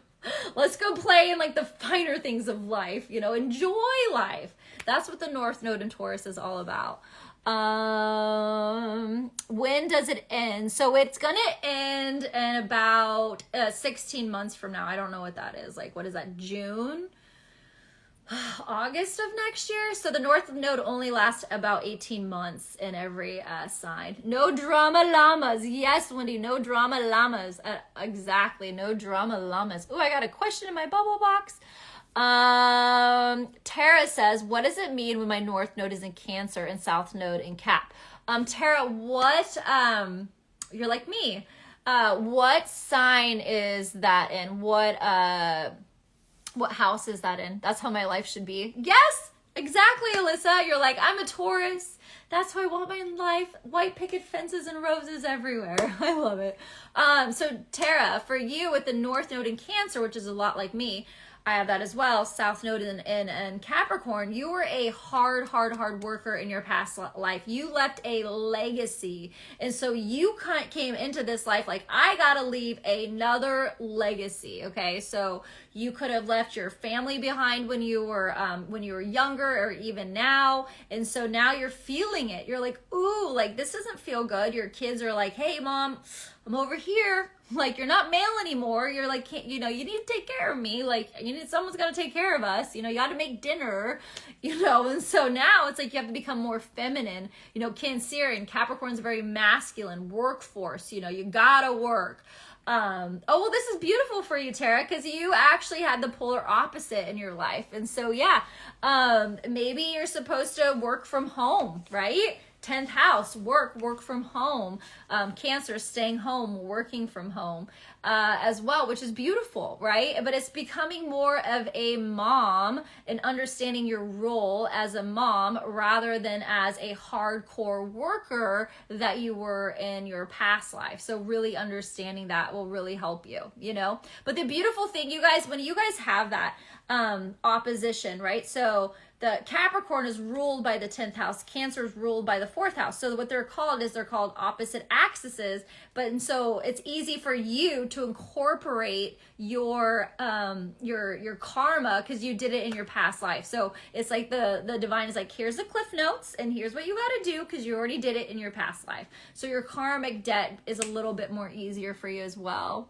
Let's go play in like the finer things of life, you know, enjoy life. That's what the North Node in Taurus is all about. When does it end? So it's gonna end in about 16 months from now. I don't know what that is. Like, what is that, June? August of next year. So the North Node only lasts about 18 months in every sign. No drama llamas. Yes, Wendy, no drama llamas. Exactly, no drama llamas. Oh, I got a question in my bubble box. Tara says, what does it mean when my North Node is in Cancer and South Node in Cap? Tara, what, you're like me. What sign is that in? What house is that in? That's how my life should be. Yes, exactly, Alyssa. You're like, I'm a Taurus. That's how I want my life. White picket fences and roses everywhere. I love it. So Tara, for you with the North Node in Cancer, which is a lot like me, I have that as well, South Node in Capricorn, you were a hard worker in your past life. You left a legacy. And so you came into this life like, I gotta leave another legacy, okay? So you could have left your family behind when you were younger or even now. And so now you're feeling it. You're like, ooh, like this doesn't feel good. Your kids are like, hey, mom, I'm over here. Like, you're not male anymore. You're like, you know, you need to take care of me. Like, someone's got to take care of us. You know, you got to make dinner, you know. And so now it's like you have to become more feminine. You know, Cancerian, Capricorn's very masculine, workforce. You know, you got to work. Oh, well, this is beautiful for you, Tara, because you actually had the polar opposite in your life. And so, yeah, maybe you're supposed to work from home, right? 10th house, work from home. Cancer, staying home, working from home as well, which is beautiful, right? But it's becoming more of a mom and understanding your role as a mom rather than as a hardcore worker that you were in your past life. So really understanding that will really help you, you know? But the beautiful thing, you guys, when you guys have that opposition, right? So the Capricorn is ruled by the 10th house. Cancer is ruled by the 4th house. So what they're called opposite axes. But and so it's easy for you to incorporate your karma because you did it in your past life. So it's like the divine is like, here's the cliff notes and here's what you got to do because you already did it in your past life. So your karmic debt is a little bit more easier for you as well.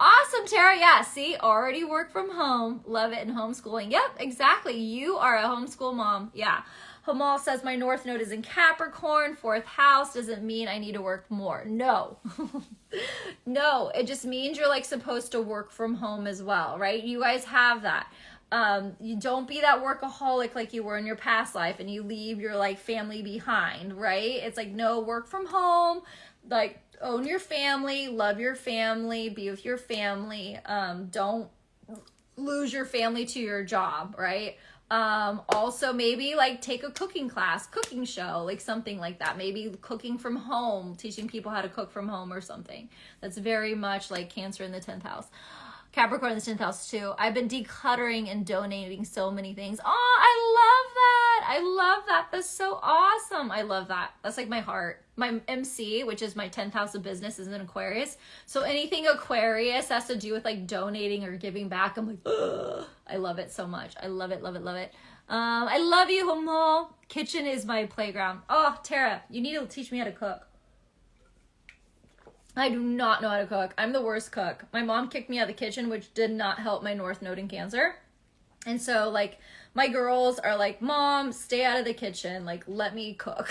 Awesome, Tara. Yeah, see, already work from home. Love it in homeschooling. Yep, exactly. You are a homeschool mom. Yeah. Hamal says my North Node is in Capricorn. 4th house doesn't mean I need to work more. No. No, it just means you're like supposed to work from home as well, right? You guys have that. You don't be that workaholic like you were in your past life and you leave your like family behind, right? It's like, no, work from home, like own your family, love your family, be with your family. Don't lose your family to your job, right? Also maybe like take a cooking class, cooking show, like something like that. Maybe cooking from home, teaching people how to cook from home or something. That's very much like Cancer in the 10th house. Capricorn in the 10th house too. I've been decluttering and donating so many things. Oh, I love that. I love that. That's so awesome. I love that. That's like my heart. My MC, which is my 10th house of business, is in Aquarius. So anything Aquarius has to do with like donating or giving back, I'm like, ugh. I love it so much. I love it, love it, love it. I love you, Homo. Kitchen is my playground. Oh, Tara, you need to teach me how to cook. I do not know how to cook. I'm the worst cook. My mom kicked me out of the kitchen, which did not help my North Node in Cancer. And so, like, my girls are like, Mom, stay out of the kitchen. Like, let me cook.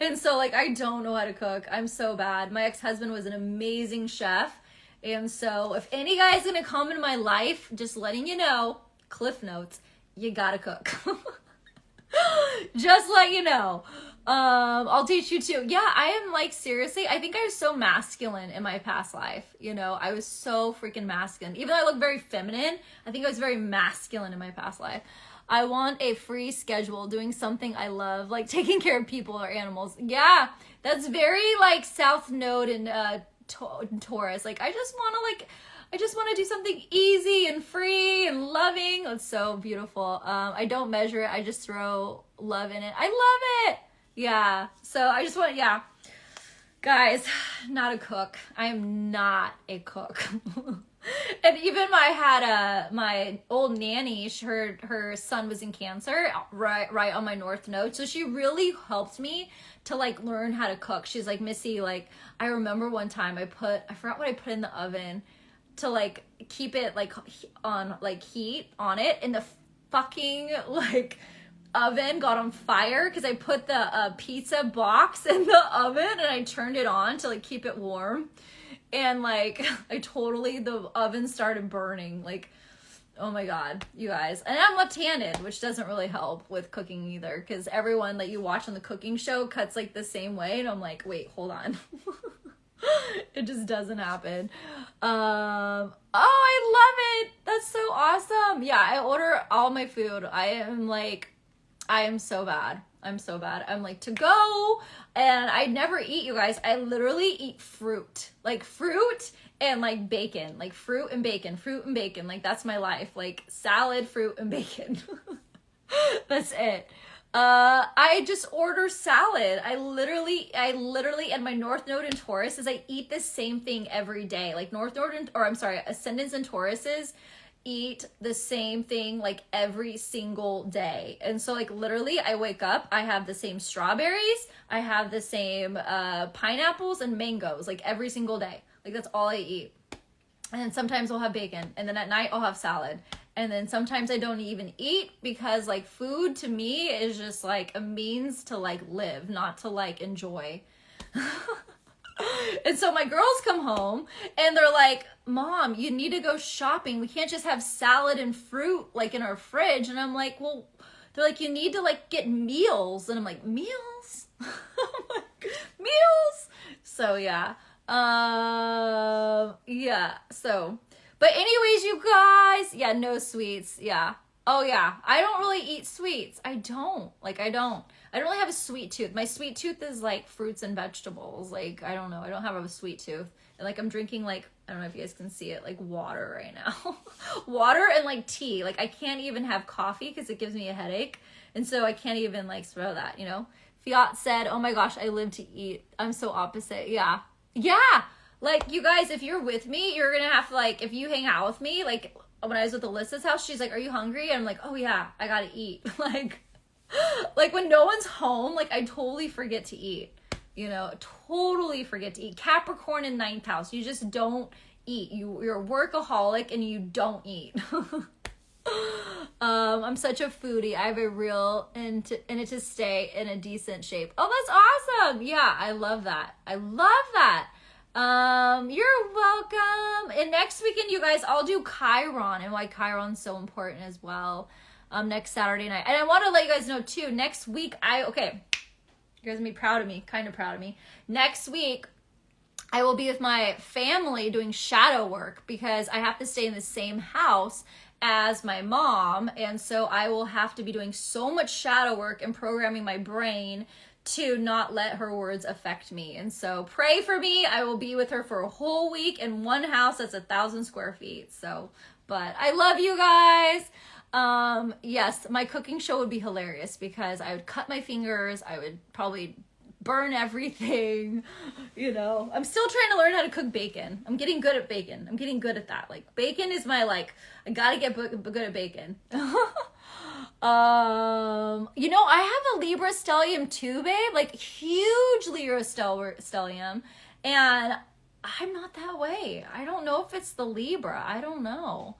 And so, like, I don't know how to cook. I'm so bad. My ex-husband was an amazing chef. And so, if any guy's going to come in my life, just letting you know, Cliff Notes, you gotta cook. Just let you know. I'll teach you too. Yeah, I am like, seriously, I think I was so masculine in my past life. You know, I was so freaking masculine. Even though I look very feminine, I think I was very masculine in my past life. I want a free schedule doing something I love, like taking care of people or animals. Yeah, that's very like South Node and Taurus. Like, I just want to do something easy and free and loving. It's so beautiful. I don't measure it. I just throw love in it. I love it. Yeah. So I just want, yeah. Guys, not a cook. I am not a cook. And even my old nanny, her son was in Cancer, right on my North Node. So she really helped me to like learn how to cook. She's like, Missy, like, I remember one time I forgot what I put in the oven to like keep it like on like heat on it, and the fucking like oven got on fire because I put the pizza box in the oven and I turned it on to like keep it warm, and like the oven started burning. Like, Oh my God, you guys. And I'm left-handed, which doesn't really help with cooking either, because everyone that you watch on the cooking show cuts like the same way. And I'm like, wait, hold on. It just doesn't happen. Oh, I love it. That's so awesome. Yeah, I order all my food. I am so bad. I'm so bad. I'm like to go, and I never eat, you guys. I literally eat fruit. Like fruit and like bacon. Like fruit and bacon. Fruit and bacon. Like that's my life. Like salad, fruit, and bacon. That's it. I just order salad. I literally, and my North Node in Taurus is I eat the same thing every day. Like Ascendants and Tauruses eat the same thing like every single day. And so like literally I wake up, I have the same strawberries, I have the same pineapples and mangoes like every single day. Like that's all I eat. And then sometimes I'll have bacon, and then at night I'll have salad. And then sometimes I don't even eat, because like food to me is just like a means to like live, not to like enjoy. And so my girls come home and they're like, Mom, you need to go shopping. We can't just have salad and fruit like in our fridge. And I'm like, well, they're like, you need to like get meals. And I'm like, meals? I'm like, meals? So yeah. Yeah. So, but anyways, you guys, yeah, no sweets. Yeah. Oh yeah. I don't really eat sweets. I don't really have a sweet tooth. My sweet tooth is like fruits and vegetables. Like, I don't know. I don't have a sweet tooth. And like, I'm drinking like, I don't know if you guys can see it, like water right now. Water and like tea. Like I can't even have coffee because it gives me a headache. And so I can't even like throw that, you know? Fiat said, oh my gosh, I live to eat. I'm so opposite. Yeah. Yeah. Like you guys, if you're with me, you're going to have to like, if you hang out with me, like when I was at Alyssa's house, she's like, are you hungry? And I'm like, oh yeah, I got to eat. Like when no one's home, like I totally forget to eat, you know, totally forget to eat. Capricorn in 9th house, you just don't eat. You're a workaholic and you don't eat. I'm such a foodie. I have a real and it to stay in a decent shape. Oh, that's awesome. Yeah, I love that. I love that. You're welcome. And next weekend, you guys, I'll do Chiron and why Chiron's so important as well. Next Saturday night. And I want to let you guys know too, next week, you guys gonna be proud of me, kind of proud of me. Next week, I will be with my family doing shadow work because I have to stay in the same house as my mom. And so I will have to be doing so much shadow work and programming my brain to not let her words affect me. And so pray for me. I will be with her for a whole week in one house that's 1,000 square feet. So, but I love you guys. Yes, my cooking show would be hilarious because I would cut my fingers. I would probably burn everything, you know. I'm still trying to learn how to cook bacon. I'm getting good at bacon. I'm getting good at that. Like bacon is my I gotta get good at bacon. You know, I have a Libra stellium too, babe. Like huge Libra stellium, and I'm not that way. I don't know if it's the Libra. I don't know.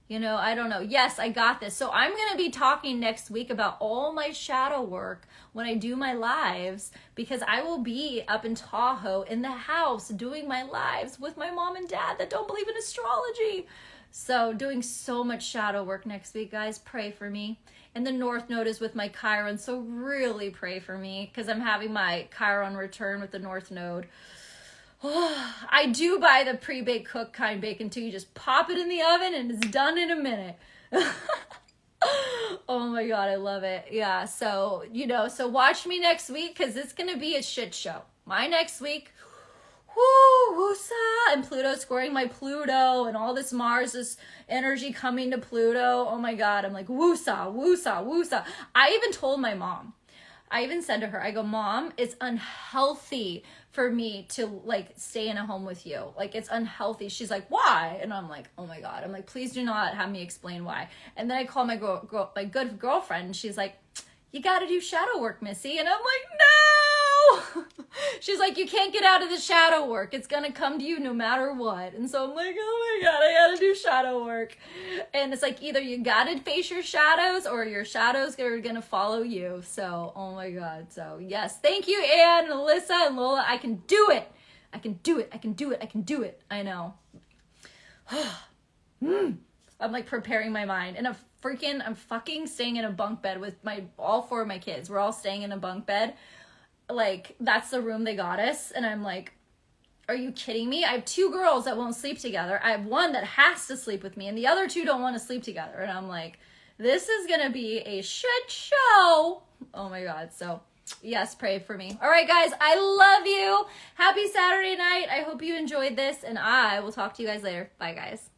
You know, I don't know. Yes, I got this. So I'm going to be talking next week about all my shadow work when I do my lives, because I will be up in Tahoe in the house doing my lives with my mom and dad that don't believe in astrology. So doing so much shadow work next week, guys. Pray for me. And the North Node is with my Chiron. So really pray for me because I'm having my Chiron return with the North Node. I do buy the pre-baked cooked kind bacon too. You just pop it in the oven and it's done in a minute. Oh my God, I love it. Yeah, so, you know, so watch me next week because it's going to be a shit show. My next week, whoo, woosa, and Pluto scoring my Pluto and all this Mars, this energy coming to Pluto. Oh my God, I'm like, woosa, woosa, woosa. I even told my mom. I even said to her, I go, Mom, it's unhealthy for me to like stay in a home with you. Like it's unhealthy. She's like, why? And I'm like, oh my God. I'm like, please do not have me explain why. And then I call my my good girlfriend and she's like, you got to do shadow work, Missy. And I'm like, no. She's like, you can't get out of the shadow work. It's going to come to you no matter what. And so I'm like, oh my God, I got to do shadow work. And it's like, either you got to face your shadows or your shadows are going to follow you. So, oh my God. So yes, thank you, Anne and Alyssa and Lola. I can do it. I can do it. I can do it. I can do it. I know. I'm like preparing my mind. And I'm fucking staying in a bunk bed with all 4 of my kids. We're all staying in a bunk bed. Like, that's the room they got us. And I'm like, are you kidding me? I have 2 girls that won't sleep together. I have 1 that has to sleep with me, and the other 2 don't want to sleep together. And I'm like, this is gonna be a shit show. Oh my God. So yes, pray for me. All right, guys, I love you. Happy Saturday night. I hope you enjoyed this, and I will talk to you guys later. Bye, guys.